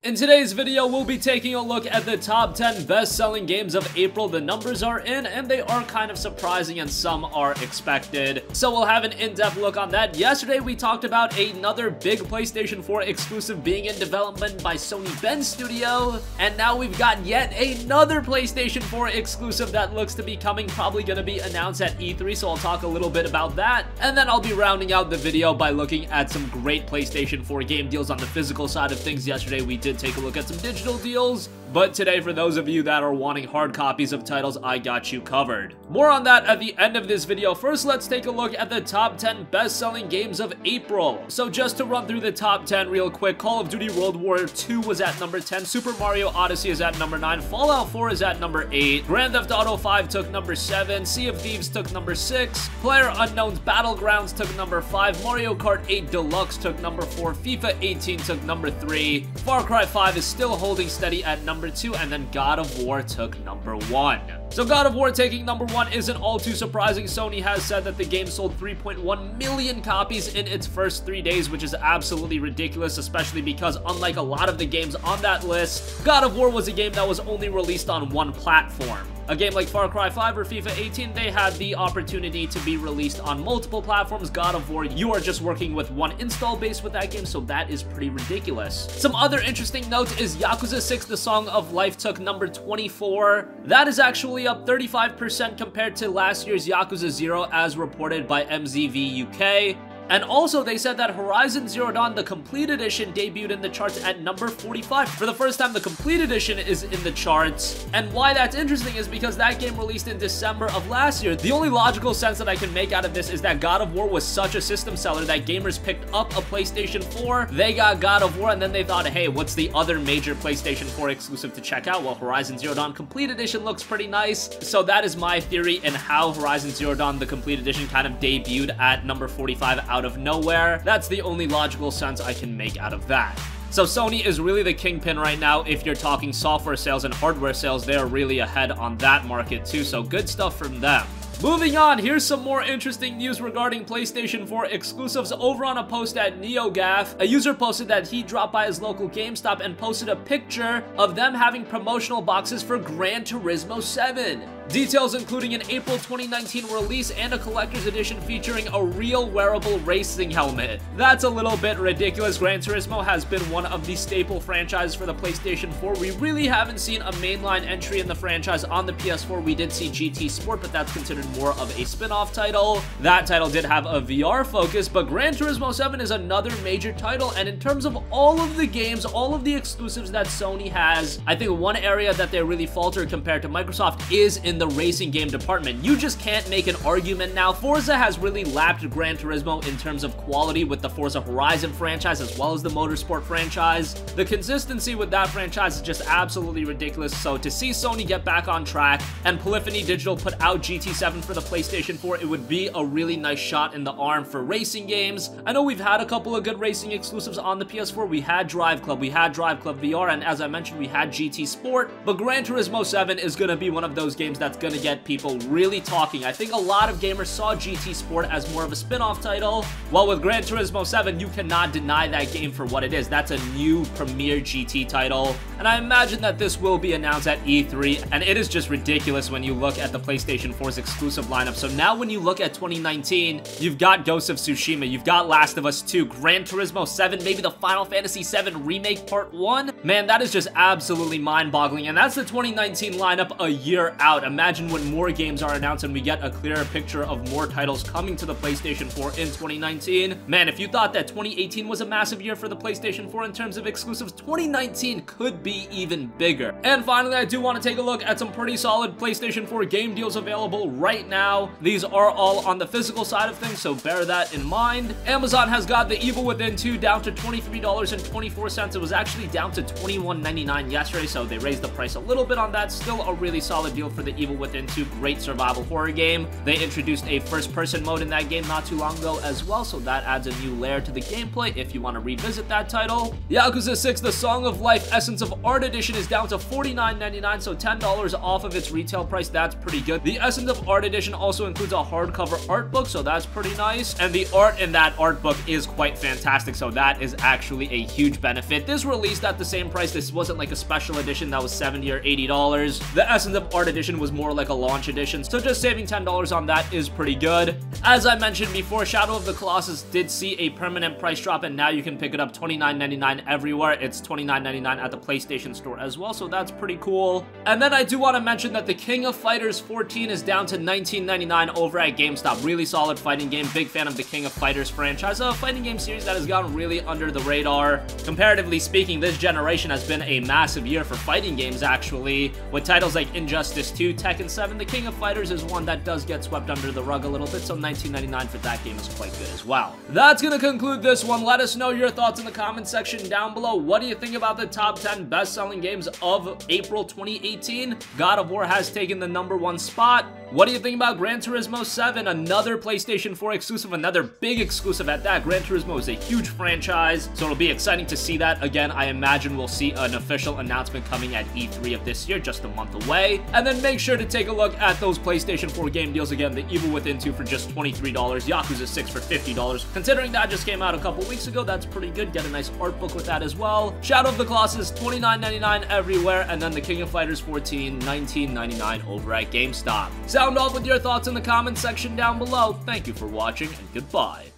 In today's video, we'll be taking a look at the top 10 best-selling games of April. The numbers are in, and they are kind of surprising, and some are expected. So we'll have an in-depth look on that. Yesterday, we talked about another big PlayStation 4 exclusive being in development by Sony Bend Studio, and now we've got yet another PlayStation 4 exclusive that looks to be coming, probably going to be announced at E3, so I'll talk a little bit about that. And then I'll be rounding out the video by looking at some great PlayStation 4 game deals on the physical side of things. Yesterday, we did take a look at some digital deals, but today, for those of you that are wanting hard copies of titles, I got you covered. More on that at the end of this video. First, let's take a look at the top 10 best-selling games of April. So just to run through the top 10 real quick, Call of Duty World War II was at number 10, Super Mario Odyssey is at number 9, Fallout 4 is at number 8, Grand Theft Auto 5 took number 7, Sea of Thieves took number 6, PlayerUnknown's Battlegrounds took number 5, Mario Kart 8 Deluxe took number 4, FIFA 18 took number 3, Far Cry 5 is still holding steady at number 2, and then God of War took number 1. So God of War taking number 1 isn't all too surprising. Sony has said that the game sold 3.1 million copies in its first 3 days, which is absolutely ridiculous, especially because unlike a lot of the games on that list, God of War was a game that was only released on one platform. A game like Far Cry 5 or FIFA 18, they had the opportunity to be released on multiple platforms. God of War, you are just working with one install base with that game, so that is pretty ridiculous. Some other interesting notes is Yakuza 6, The Song of Life took number 24. That is actually up 35% compared to last year's Yakuza 0 as reported by MZV UK. And also, they said that Horizon Zero Dawn, the Complete Edition, debuted in the charts at number 45. For the first time, the Complete Edition is in the charts. And why that's interesting is because that game released in December of last year. The only logical sense that I can make out of this is that God of War was such a system seller that gamers picked up a PlayStation 4, they got God of War, and then they thought, hey, what's the other major PlayStation 4 exclusive to check out? Well, Horizon Zero Dawn Complete Edition looks pretty nice. So that is my theory in how Horizon Zero Dawn, the Complete Edition, kind of debuted at number 45 out of nowhere. That's the only logical sense I can make out of that. So Sony is really the kingpin right now. If you're talking software sales and hardware sales, they're really ahead on that market too, so good stuff from them. Moving on, here's some more interesting news regarding PlayStation 4 exclusives. Over on a post at NeoGAF, a user posted that he dropped by his local GameStop and posted a picture of them having promotional boxes for Gran Turismo 7. Details including an April 2019 release and a collector's edition featuring a real wearable racing helmet. That's a little bit ridiculous. Gran Turismo has been one of the staple franchises for the PlayStation 4. We really haven't seen a mainline entry in the franchise on the PS4. We did see GT Sport, but that's considered more of a spin-off title. That title did have a VR focus, but Gran Turismo 7 is another major title, and in terms of all of the games, all of the exclusives that Sony has, I think one area that they really falter compared to Microsoft is in the racing game department. You just can't make an argument now. Forza has really lapped Gran Turismo in terms of quality with the Forza Horizon franchise as well as the Motorsport franchise. The consistency with that franchise is just absolutely ridiculous, so to see Sony get back on track and Polyphony Digital put out GT7 for the PlayStation 4, it would be a really nice shot in the arm for racing games. I know we've had a couple of good racing exclusives on the PS4. We had Drive Club, we had Drive Club VR, and as I mentioned, we had GT Sport, but Gran Turismo 7 is going to be one of those games that's going to get people really talking. I think a lot of gamers saw GT Sport as more of a spin-off title, while with Gran Turismo 7, you cannot deny that game for what it is. That's a new premier GT title, and I imagine that this will be announced at E3, and it is just ridiculous when you look at the PlayStation 4's exclusive lineup. So now when you look at 2019, you've got Ghost of Tsushima, you've got Last of Us 2, Gran Turismo 7, maybe the Final Fantasy 7 Remake Part 1. Man, that is just absolutely mind-boggling, and that's the 2019 lineup a year out. Imagine when more games are announced and we get a clearer picture of more titles coming to the PlayStation 4 in 2019. Man, if you thought that 2018 was a massive year for the PlayStation 4 in terms of exclusives, 2019 could be even bigger. And finally, I do want to take a look at some pretty solid PlayStation 4 game deals available right now. These are all on the physical side of things, so bear that in mind. Amazon has got The Evil Within 2 down to $23.24. It was actually down to $21.99 yesterday, so they raised the price a little bit on that. Still a really solid deal for The Evil Evil Within 2, great survival horror game. They introduced a first-person mode in that game not too long ago as well, so that adds a new layer to the gameplay if you want to revisit that title. Yakuza 6, The Song of Life Essence of Art Edition is down to $49.99, so $10 off of its retail price. That's pretty good. The Essence of Art Edition also includes a hardcover art book, so that's pretty nice. And the art in that art book is quite fantastic, so that is actually a huge benefit. This released at the same price. This wasn't like a special edition that was $70 or $80. The Essence of Art Edition was more like a launch edition, so just saving $10 on that is pretty good. As I mentioned before, Shadow of the Colossus did see a permanent price drop, and now you can pick it up $29.99 everywhere. It's $29.99 at the PlayStation Store as well, so that's pretty cool. And then I do want to mention that the King of Fighters 14 is down to $19.99 over at GameStop. Really solid fighting game. Big fan of the King of Fighters franchise, a fighting game series that has gone really under the radar. Comparatively speaking, this generation has been a massive year for fighting games, actually. With titles like Injustice 2, Tekken 7, the King of Fighters is one that does get swept under the rug a little bit, so $19.99 for that game is quite good as well. That's gonna conclude this one. Let us know your thoughts in the comment section down below. What do you think about the top 10 best-selling games of April 2018? God of War has taken the #1 spot. What do you think about Gran Turismo 7? Another PlayStation 4 exclusive, another big exclusive at that. Gran Turismo is a huge franchise, so it'll be exciting to see that. Again, I imagine we'll see an official announcement coming at E3 of this year, just a month away. And then make sure to take a look at those PlayStation 4 game deals again. The Evil Within 2 for just $23, Yakuza 6 for $50. Considering that just came out a couple weeks ago, that's pretty good. Get a nice art book with that as well. Shadow of the Colossus, $29.99 everywhere, and then the King of Fighters 14, $19.99 over at GameStop. Sound off with your thoughts in the comments section down below. Thank you for watching, and goodbye.